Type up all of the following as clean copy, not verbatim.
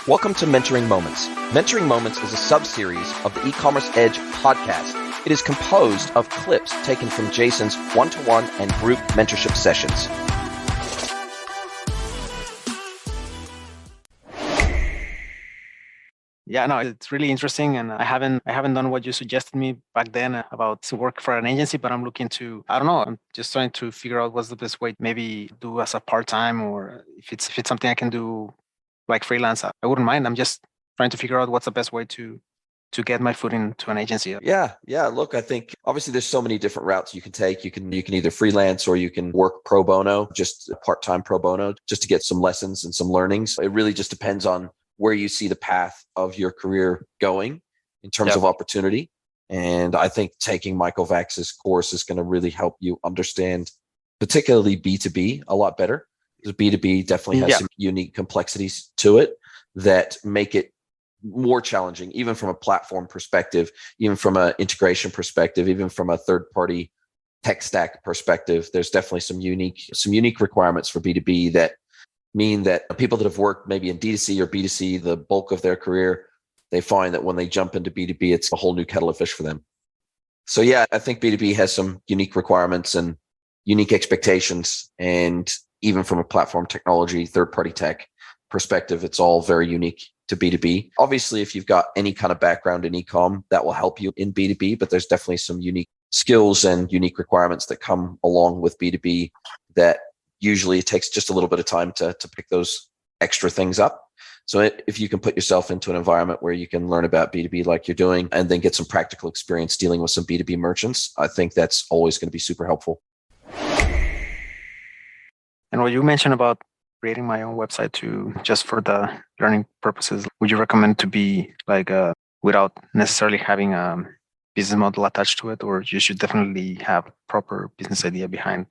Welcome to Mentoring Moments. Mentoring Moments is a sub-series of the eCommerce Edge podcast. It is composed of clips taken from Jason's one-to-one and group mentorship sessions. Yeah, no, it's really interesting, and I haven't done what you suggested me back then about to work for an agency, but I'm looking to, I don't know, I'm just trying to figure out what's the best way, maybe do as a part-time, or if it's something I can do like freelance, I wouldn't mind. I'm just trying to figure out what's the best way to get my foot into an agency. Yeah. Look, I think obviously there's so many different routes you can take. You can either freelance or you can work pro bono, just part-time pro bono, just to get some lessons and some learnings. It really just depends on where you see the path of your career going in terms of opportunity. And I think taking Michael Vax's course is going to really help you understand particularly B2B a lot better. Because B2B definitely has some unique complexities to it that make it more challenging, even from a platform perspective, even from an integration perspective, even from a third-party tech stack perspective. There's definitely some unique requirements for B2B that mean that people that have worked maybe in D2C or B2C the bulk of their career, they find that when they jump into B2B, it's a whole new kettle of fish for them. So yeah, I think B2B has some unique requirements and unique expectations. And even from a platform technology, third-party tech perspective, it's all very unique to B2B. Obviously, if you've got any kind of background in e-com, that will help you in B2B, but there's definitely some unique skills and unique requirements that come along with B2B that usually it takes just a little bit of time to pick those extra things up. So if you can put yourself into an environment where you can learn about B2B like you're doing and then get some practical experience dealing with some B2B merchants, I think that's always going to be super helpful. And what you mentioned about creating my own website just for the learning purposes, would you recommend to be like without necessarily having a business model attached to it, or you should definitely have proper business idea behind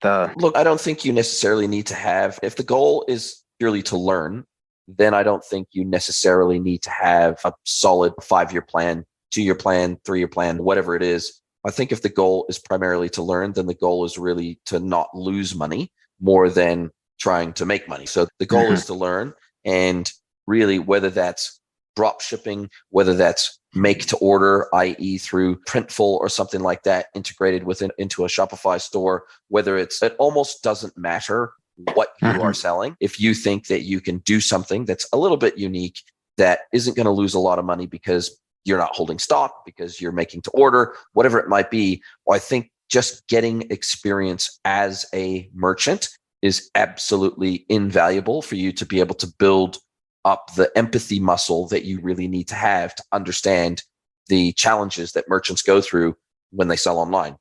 the... Look, I don't think you necessarily need to have, if the goal is purely to learn, then I don't think you necessarily need to have a solid 5-year plan, 2-year plan, 3-year plan, whatever it is. I think if the goal is primarily to learn, then the goal is really to not lose money more than trying to make money. So the goal is to learn, and really whether that's drop shipping, whether that's make to order, i.e. through Printful or something like that, integrated into a Shopify store, it almost doesn't matter what you are selling. If you think that you can do something that's a little bit unique, that isn't going to lose a lot of money because you're not holding stock, because you're making to order, whatever it might be, I think just getting experience as a merchant is absolutely invaluable for you to be able to build up the empathy muscle that you really need to have to understand the challenges that merchants go through when they sell online.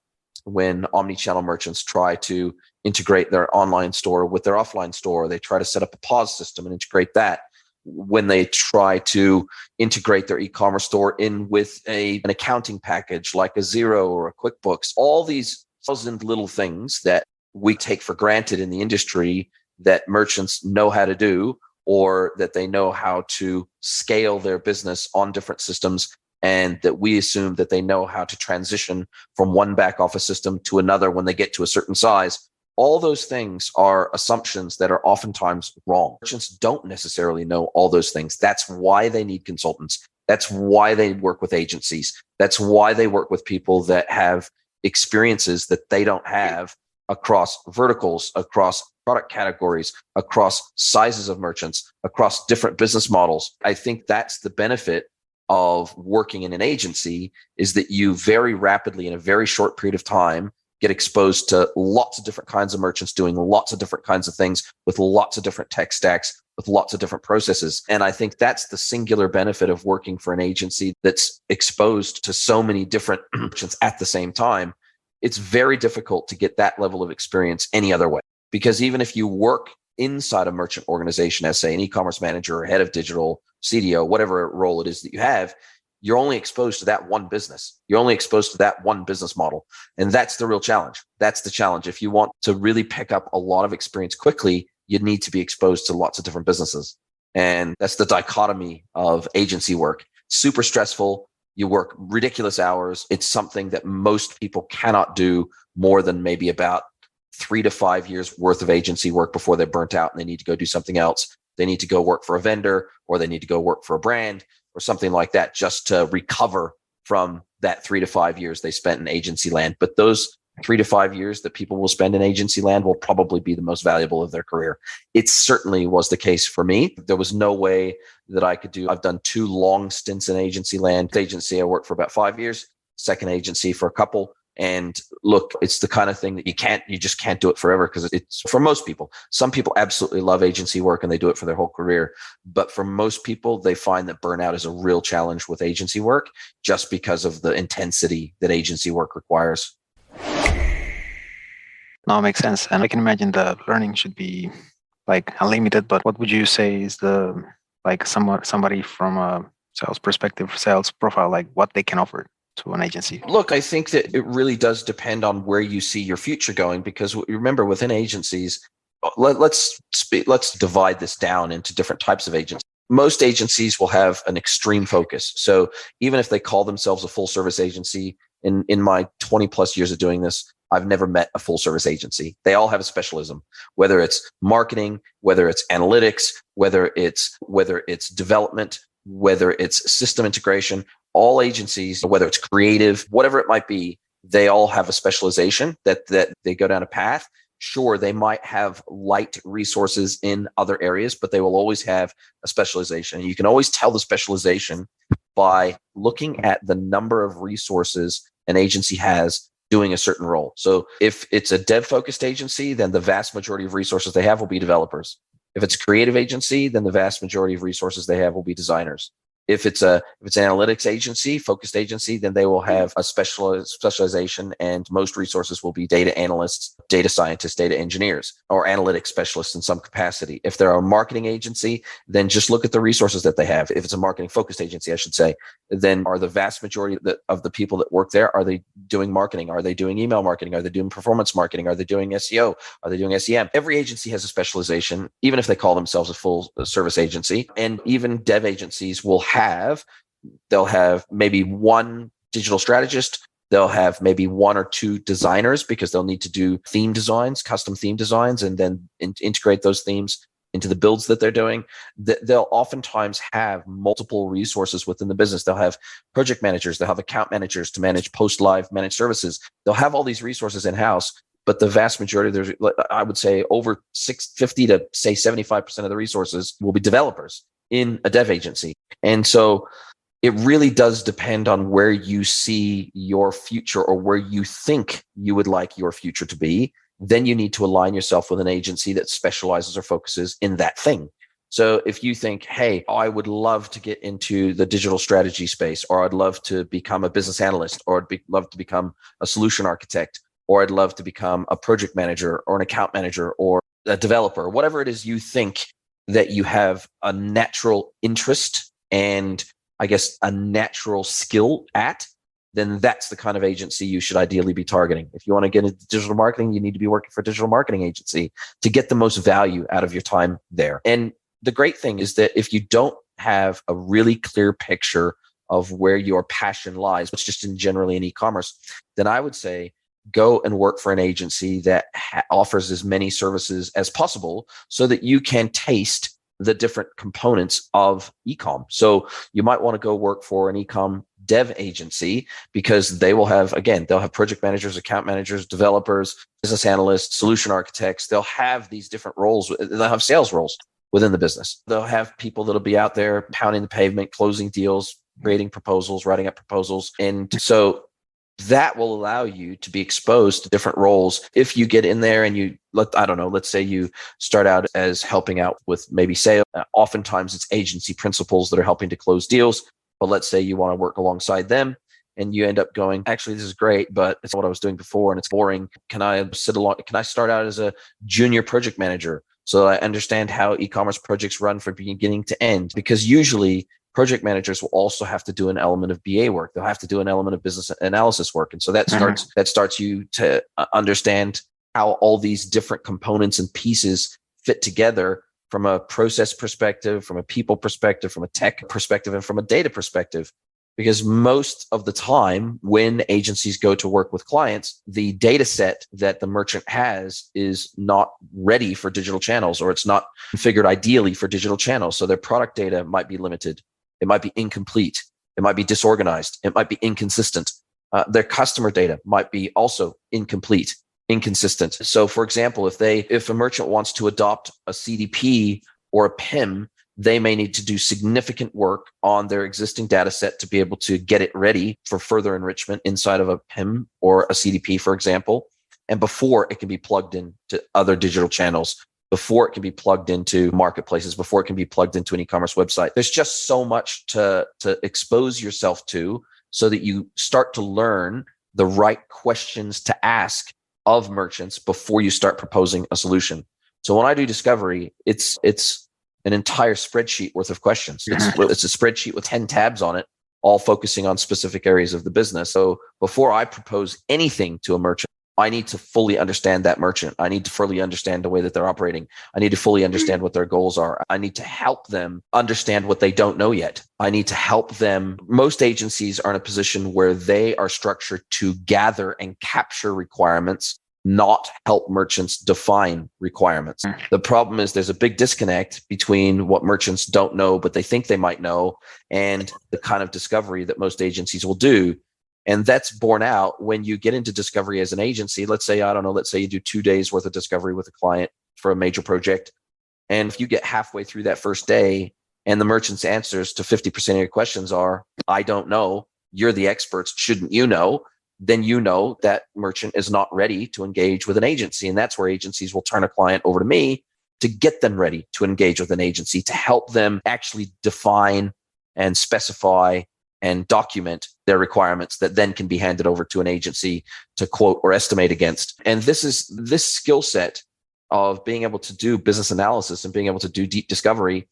When omni-channel merchants try to integrate their online store with their offline store, they try to set up a POS system and integrate that. When they try to integrate their e-commerce store in with an accounting package like a Xero or a QuickBooks, all these 1,000 little things that we take for granted in the industry that merchants know how to do, or that they know how to scale their business on different systems, and that we assume that they know how to transition from one back office system to another when they get to a certain size. All those things are assumptions that are oftentimes wrong. Merchants don't necessarily know all those things. That's why they need consultants. That's why they work with agencies. That's why they work with people that have experiences that they don't have across verticals, across product categories, across sizes of merchants, across different business models. I think that's the benefit of working in an agency, is that you very rapidly, in a very short period of time, get exposed to lots of different kinds of merchants doing lots of different kinds of things with lots of different tech stacks, with lots of different processes. And I think that's the singular benefit of working for an agency that's exposed to so many different merchants at the same time. It's very difficult to get that level of experience any other way. Because even if you work inside a merchant organization as, say, an e-commerce manager or head of digital, CDO, whatever role it is that you have, you're only exposed to that one business. You're only exposed to that one business model. And that's the real challenge. That's the challenge. If you want to really pick up a lot of experience quickly, you need to be exposed to lots of different businesses. And that's the dichotomy of agency work. Super stressful. You work ridiculous hours. It's something that most people cannot do more than maybe about 3 to 5 years worth of agency work before they're burnt out and they need to go do something else. they need to go work for a vendor, or they need to go work for a brand or something like that, just to recover from that 3 to 5 years they spent in agency land. But those 3 to 5 years that people will spend in agency land will probably be the most valuable of their career. It certainly was the case for me. There was no way that I could do. I've done 2 long stints in agency land. Agency, I worked for about 5 years, second agency for a couple. And look, it's the kind of thing that you just can't do it forever, because it's for most people. Some people absolutely love agency work and they do it for their whole career. But for most people, they find that burnout is a real challenge with agency work, just because of the intensity that agency work requires. No, it makes sense. And I can imagine the learning should be like unlimited, but what would you say is the, like somebody from a sales perspective, sales profile, like what they can offer to an agency? Look, I think that it really does depend on where you see your future going, because remember, within agencies, let's divide this down into different types of agencies. Most agencies will have an extreme focus. So even if they call themselves a full service agency, in my 20 plus years of doing this, I've never met a full service agency. They all have a specialism, whether it's marketing, whether it's analytics, whether it's development, whether it's system integration. All agencies, whether it's creative, whatever it might be, they all have a specialization that they go down a path. Sure, they might have light resources in other areas, but they will always have a specialization. You can always tell the specialization by looking at the number of resources an agency has doing a certain role. So if it's a dev-focused agency, then the vast majority of resources they have will be developers. If it's a creative agency, then the vast majority of resources they have will be designers. If it's an analytics agency, focused agency, then they will have a specialization, and most resources will be data analysts, data scientists, data engineers, or analytics specialists in some capacity. If they're a marketing agency, then just look at the resources that they have. If it's a marketing focused agency, I should say, then are the vast majority of the people that work there, are they doing marketing? Are they doing email marketing? Are they doing performance marketing? Are they doing SEO? Are they doing SEM? Every agency has a specialization, even if they call themselves a full service agency. And even dev agencies they'll have maybe one digital strategist. They'll have maybe 1 or 2 designers, because they'll need to do theme designs, custom theme designs, and then integrate those themes into the builds that they're doing. They'll oftentimes have multiple resources within the business. They'll have project managers, they'll have account managers to manage post-live managed services. They'll have all these resources in-house, but the vast majority, I would say over 50 to say 75% of the resources will be developers in a dev agency. And so it really does depend on where you see your future, or where you think you would like your future to be. Then you need to align yourself with an agency that specializes or focuses in that thing. So if you think, hey, I would love to get into the digital strategy space, or I'd love to become a business analyst, or I'd love to become a solution architect, or I'd love to become a project manager or an account manager or a developer, whatever it is you think that you have a natural interest and, I guess, a natural skill at, then that's the kind of agency you should ideally be targeting. If you want to get into digital marketing, you need to be working for a digital marketing agency to get the most value out of your time there. And the great thing is that if you don't have a really clear picture of where your passion lies, which just generally in e-commerce, then I would say go and work for an agency that offers as many services as possible, so that you can taste the different components of e-com. So you might want to go work for an e-com dev agency, because they will have, again, they'll have project managers, account managers, developers, business analysts, solution architects. They'll have these different roles. They'll have sales roles within the business. They'll have people that'll be out there pounding the pavement, closing deals, creating proposals, writing up proposals. And so that will allow you to be exposed to different roles. If you get in there and let's say you start out as helping out with maybe sales. Oftentimes it's agency principals that are helping to close deals. But let's say you want to work alongside them, and you end up going, actually, this is great, but it's what I was doing before and it's boring. Can I start out as a junior project manager so that I understand how e-commerce projects run from beginning to end? Because usually project managers will also have to do an element of BA work. They'll have to do an element of business analysis work. And so that starts you to understand how all these different components and pieces fit together from a process perspective, from a people perspective, from a tech perspective, and from a data perspective. Because most of the time when agencies go to work with clients, the data set that the merchant has is not ready for digital channels, or it's not configured ideally for digital channels. So their product data might be limited. It might be incomplete. It might be disorganized. It might be inconsistent. Their customer data might be also incomplete, inconsistent. So for example, if a merchant wants to adopt a CDP or a PIM, they may need to do significant work on their existing data set to be able to get it ready for further enrichment inside of a PIM or a CDP, for example. And before it can be plugged into other digital channels, before it can be plugged into marketplaces, before it can be plugged into an e-commerce website. There's just so much to expose yourself to so that you start to learn the right questions to ask of merchants before you start proposing a solution. So when I do discovery, it's an entire spreadsheet worth of questions. It's a spreadsheet with 10 tabs on it, all focusing on specific areas of the business. So before I propose anything to a merchant, I need to fully understand that merchant. I need to fully understand the way that they're operating. I need to fully understand what their goals are. I need to help them understand what they don't know yet. I need to help them. Most agencies are in a position where they are structured to gather and capture requirements, not help merchants define requirements. The problem is there's a big disconnect between what merchants don't know, but they think they might know, and the kind of discovery that most agencies will do. And that's borne out when you get into discovery as an agency. Let's say you do 2 days worth of discovery with a client for a major project. And if you get halfway through that first day and the merchant's answers to 50% of your questions are, I don't know, you're the experts, shouldn't you know? Then you know that merchant is not ready to engage with an agency. And that's where agencies will turn a client over to me to get them ready to engage with an agency, to help them actually define and specify and document their requirements that then can be handed over to an agency to quote or estimate against. And this skill set of being able to do business analysis and being able to do deep discovery,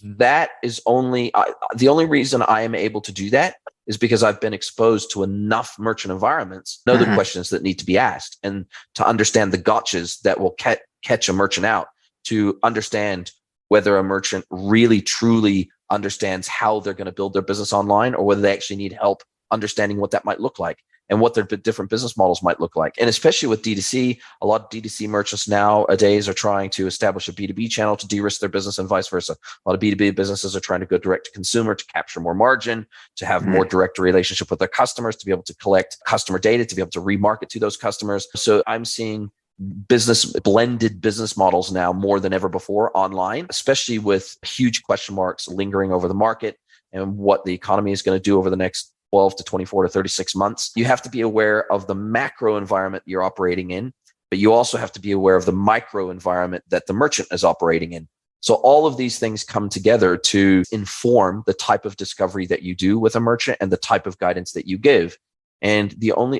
that is the only reason I am able to do that is because I've been exposed to enough merchant environments, know the questions that need to be asked, and to understand the gotchas that will catch a merchant out, to understand whether a merchant really truly understands how they're going to build their business online, or whether they actually need help understanding what that might look like and what their different business models might look like. And especially with D2C, a lot of D2C merchants nowadays are trying to establish a B2B channel to de-risk their business and vice versa. A lot of B2B businesses are trying to go direct to consumer to capture more margin, to have more direct relationship with their customers, to be able to collect customer data, to be able to remarket to those customers. So I'm seeing blended business models now more than ever before online, especially with huge question marks lingering over the market and what the economy is going to do over the next 12 to 24 to 36 months. You have to be aware of the macro environment you're operating in, but you also have to be aware of the micro environment that the merchant is operating in. So all of these things come together to inform the type of discovery that you do with a merchant and the type of guidance that you give. And the only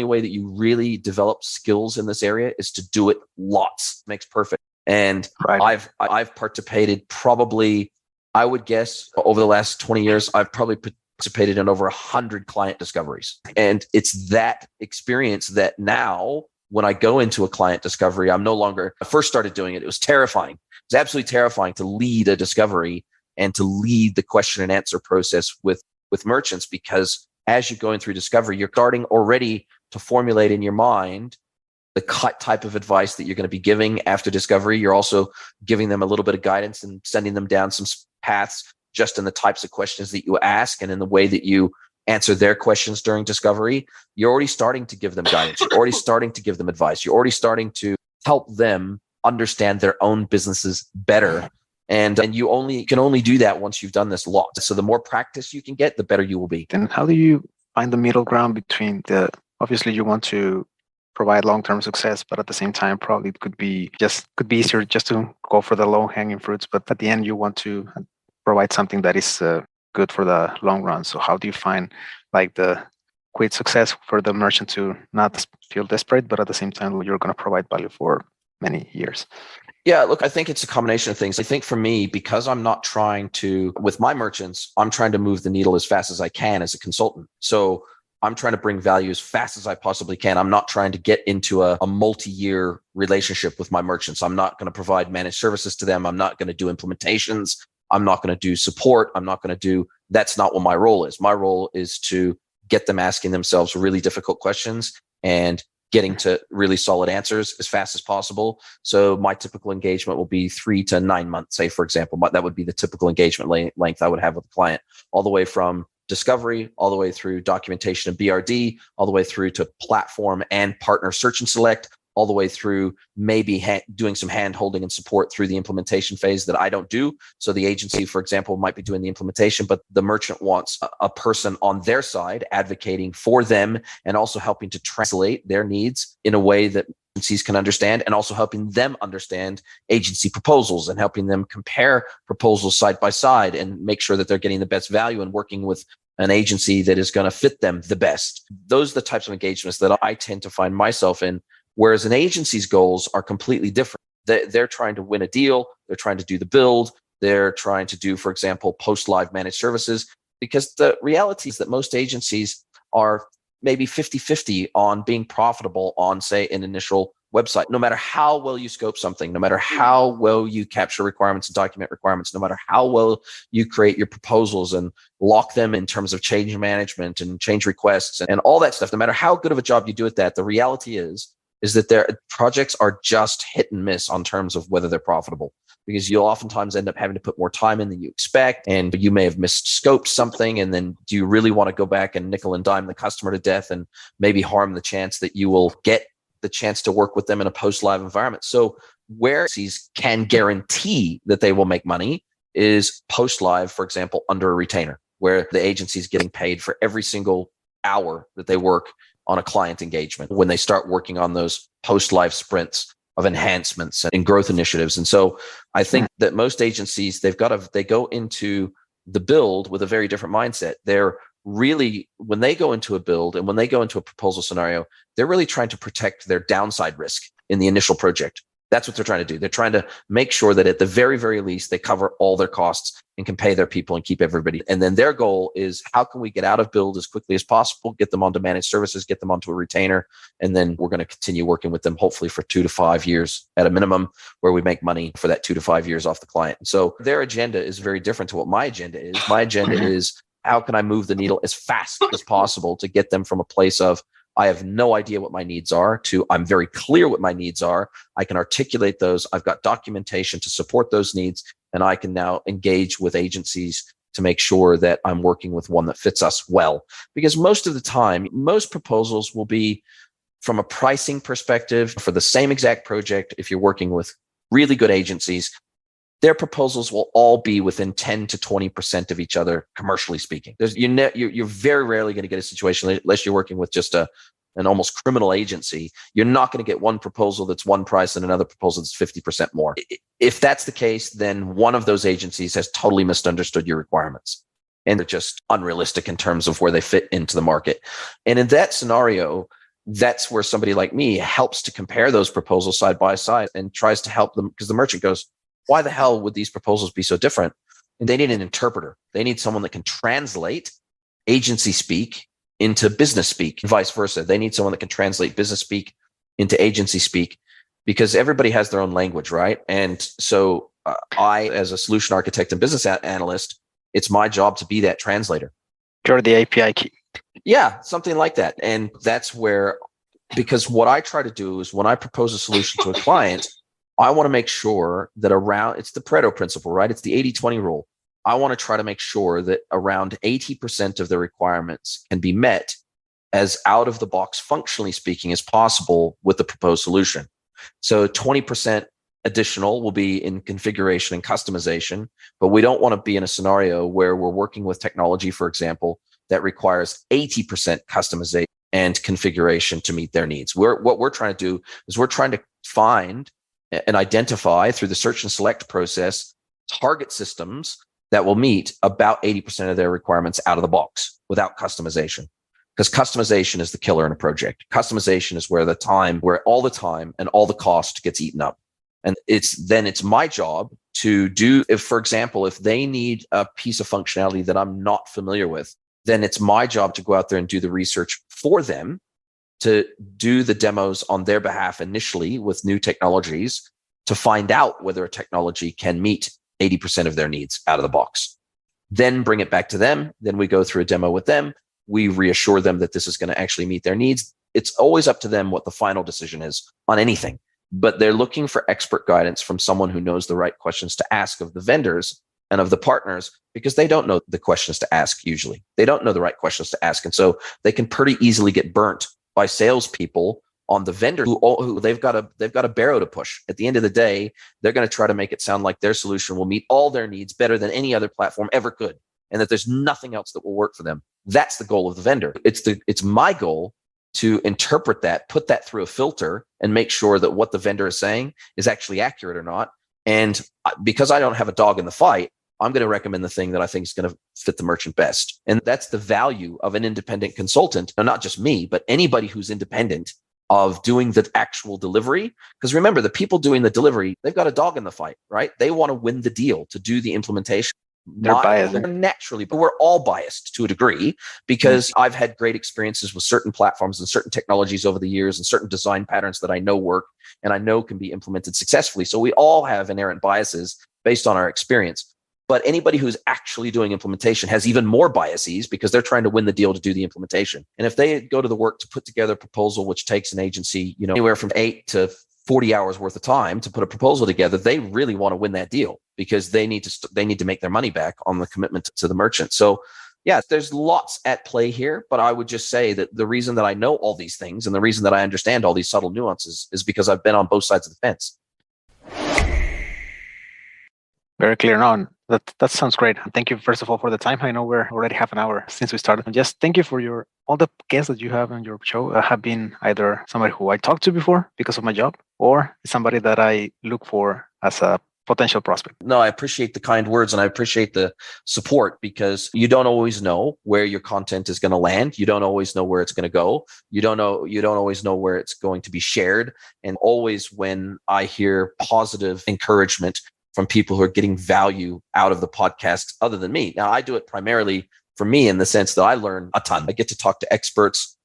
way that you really develop skills in this area is to do it lots. Makes perfect. And right. I've participated probably, I would guess, over the last 20 years, I've probably participated in over 100 client discoveries. And it's that experience that now, when I go into a client discovery, I first started doing it, it was terrifying. It was absolutely terrifying to lead a discovery and to lead the question and answer process with merchants, because as you're going through discovery, you're starting already to formulate in your mind the type of advice that you're going to be giving after discovery. You're also giving them a little bit of guidance and sending them down some paths just in the types of questions that you ask and in the way that you answer their questions during discovery. You're already starting to give them guidance. You're already starting to give them advice. You're already starting to help them understand their own businesses better. And you can only do that once you've done this a lot. So the more practice you can get, the better you will be. Then how do you find the middle ground between obviously you want to provide long-term success, but at the same time, probably it could be easier just to go for the low-hanging fruits. But at the end, you want to provide something that is good for the long run. So how do you find like the quick success for the merchant to not feel desperate, but at the same time, you're going to provide value for many years? Yeah, look, I think it's a combination of things. I think for me, because I'm not trying to, with my merchants, I'm trying to move the needle as fast as I can as a consultant. So I'm trying to bring value as fast as I possibly can. I'm not trying to get into a multi-year relationship with my merchants. I'm not going to provide managed services to them. I'm not going to do implementations. I'm not going to do support. I'm not going to do That's not what my role is. My role is to get them asking themselves really difficult questions and getting to really solid answers as fast as possible. So my typical engagement will be 3 to 9 months, say, for example. That would be the typical engagement length I would have with a client, all the way from discovery, all the way through documentation and BRD, all the way through to platform and partner search and select, all the way through maybe doing some hand holding and support through the implementation phase that I don't do. So the agency, for example, might be doing the implementation, but the merchant wants a person on their side advocating for them and also helping to translate their needs in a way that agencies can understand, and also helping them understand agency proposals and helping them compare proposals side by side and make sure that they're getting the best value and working with an agency that is going to fit them the best. Those are the types of engagements that I tend to find myself in. Whereas an agency's goals are completely different. They're trying to win a deal. They're trying to do the build. They're trying to do, for example, post-live managed services, because the reality is that most agencies are maybe 50-50 on being profitable on, say, an initial website. No matter how well you scope something, no matter how well you capture requirements and document requirements, no matter how well you create your proposals and lock them in terms of change management and change requests and all that stuff, no matter how good of a job you do at that, the reality is that their projects are just hit and miss on terms of whether they're profitable, because you'll oftentimes end up having to put more time in than you expect, and you may have misscoped something, and then do you really want to go back and nickel and dime the customer to death and maybe harm the chance that you will get the chance to work with them in a post-live environment? So where agencies can guarantee that they will make money is post-live, for example, under a retainer, where the agency is getting paid for every single hour that they work on a client engagement when they start working on those post-live sprints of enhancements and growth initiatives. And so I think that most agencies, they go into the build with a very different mindset. They're really, when they go into a build and when they go into a proposal scenario, they're really trying to protect their downside risk in the initial project. That's what they're trying to do. They're trying to make sure that at the very, very least, they cover all their costs and can pay their people and keep everybody. And then their goal is, how can we get out of build as quickly as possible, get them onto managed services, get them onto a retainer, and then we're going to continue working with them, hopefully for 2 to 5 years at a minimum, where we make money for that 2 to 5 years off the client. So their agenda is very different to what my agenda is. My agenda is, how can I move the needle as fast as possible to get them from a place of, I have no idea what my needs are, to I'm very clear what my needs are. I can articulate those. I've got documentation to support those needs. And I can now engage with agencies to make sure that I'm working with one that fits us well. Because most of the time, most proposals will be from a pricing perspective for the same exact project. If you're working with really good agencies, their proposals will all be within 10 to 20% of each other, commercially speaking. You're very rarely going to get a situation, unless you're working with just an almost criminal agency. You're not going to get one proposal that's one price and another proposal that's 50% more. If that's the case, then one of those agencies has totally misunderstood your requirements, and they're just unrealistic in terms of where they fit into the market. And in that scenario, that's where somebody like me helps to compare those proposals side by side and tries to help them, because the merchant goes, why the hell would these proposals be so different? And they need an interpreter. They need someone that can translate agency speak into business speak, and vice versa. They need someone that can translate business speak into agency speak, because everybody has their own language, right? And so I, as a solution architect and business analyst, it's my job to be that translator. You're the API key. Yeah, something like that. And that's where, because what I try to do is, when I propose a solution to a client, I want to make sure that it's the Pareto principle, right? It's the 80-20 rule. I want to try to make sure that around 80% of the requirements can be met as out of the box, functionally speaking, as possible with the proposed solution. So 20% additional will be in configuration and customization, but we don't want to be in a scenario where we're working with technology, for example, that requires 80% customization and configuration to meet their needs. What we're trying to do is we're trying to find and identify through the search and select process target systems that will meet about 80% of their requirements out of the box without customization. Because customization is the killer in a project. Customization is where all the time and all the cost gets eaten up. And it's my job to do, for example, if they need a piece of functionality that I'm not familiar with, then it's my job to go out there and do the research for them, to do the demos on their behalf initially with new technologies, to find out whether a technology can meet 80% of their needs out of the box. then bring it back to them. Then we go through a demo with them. We reassure them that this is going to actually meet their needs. It's always up to them what the final decision is on anything, but they're looking for expert guidance from someone who knows the right questions to ask of the vendors and of the partners, because they don't know the questions to ask. Usually they don't know the right questions to ask. And so they can pretty easily get burnt by salespeople on the vendor who they've got a barrow to push. At the end of the day, they're going to try to make it sound like their solution will meet all their needs better than any other platform ever could, and that there's nothing else that will work for them. That's the goal of the vendor. It's my goal to interpret that, put that through a filter, and make sure that what the vendor is saying is actually accurate or not. And because I don't have a dog in the fight, I'm going to recommend the thing that I think is going to fit the merchant best. And that's the value of an independent consultant. Now, not just me, but anybody who's independent of doing the actual delivery. Because remember, the people doing the delivery, they've got a dog in the fight, right? They want to win the deal to do the implementation. They're biased. Naturally, but we're all biased to a degree, because I've had great experiences with certain platforms and certain technologies over the years and certain design patterns that I know work and I know can be implemented successfully. So we all have inherent biases based on our experience. But anybody who's actually doing implementation has even more biases, because they're trying to win the deal to do the implementation. And if they go to the work to put together a proposal, which takes an agency, anywhere from 8 to 40 hours worth of time to put a proposal together, they really want to win that deal, because they need to make their money back on the commitment to the merchant. So yeah, there's lots at play here, but I would just say that the reason that I know all these things and the reason that I understand all these subtle nuances is because I've been on both sides of the fence. Very clear. No, that sounds great. Thank you, first of all, for the time. I know we're already half an hour since we started. And just thank you for all the guests that you have on your show have been either somebody who I talked to before because of my job, or somebody that I look for as a potential prospect. No, I appreciate the kind words and I appreciate the support, because you don't always know where your content is going to land. You don't always know where it's going to go. You don't always know where it's going to be shared. And always when I hear positive encouragement from people who are getting value out of the podcast other than me. Now, I do it primarily for me in the sense that I learn a ton. I get to talk to experts.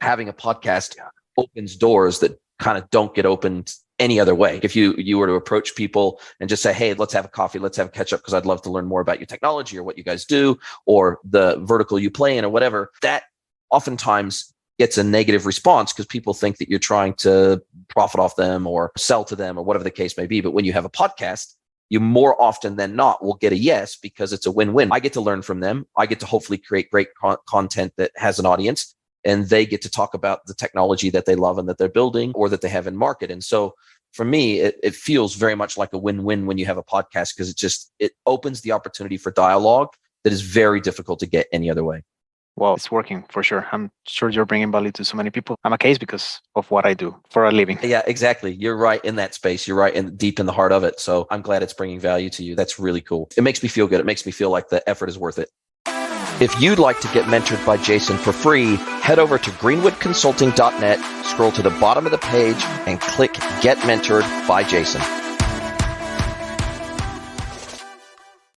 Having a podcast opens doors that kind of don't get opened any other way. If you were to approach people and just say, hey, let's have a coffee, let's have a catch up, because I'd love to learn more about your technology or what you guys do or the vertical you play in or whatever, that oftentimes gets a negative response because people think that you're trying to profit off them or sell to them or whatever the case may be. But when you have a podcast, you more often than not will get a yes, because it's a win-win. I get to learn from them. I get to hopefully create great content that has an audience, and they get to talk about the technology that they love and that they're building or that they have in market. And so for me, it feels very much like a win-win when you have a podcast, because it opens the opportunity for dialogue that is very difficult to get any other way. Well, it's working for sure. I'm sure you're bringing value to so many people. I'm a case because of what I do for a living. Yeah, exactly. You're right in that space. You're right deep in the heart of it. So I'm glad it's bringing value to you. That's really cool. It makes me feel good. It makes me feel like the effort is worth it. If you'd like to get mentored by Jason for free, head over to greenwoodconsulting.net, scroll to the bottom of the page, and click Get Mentored by Jason.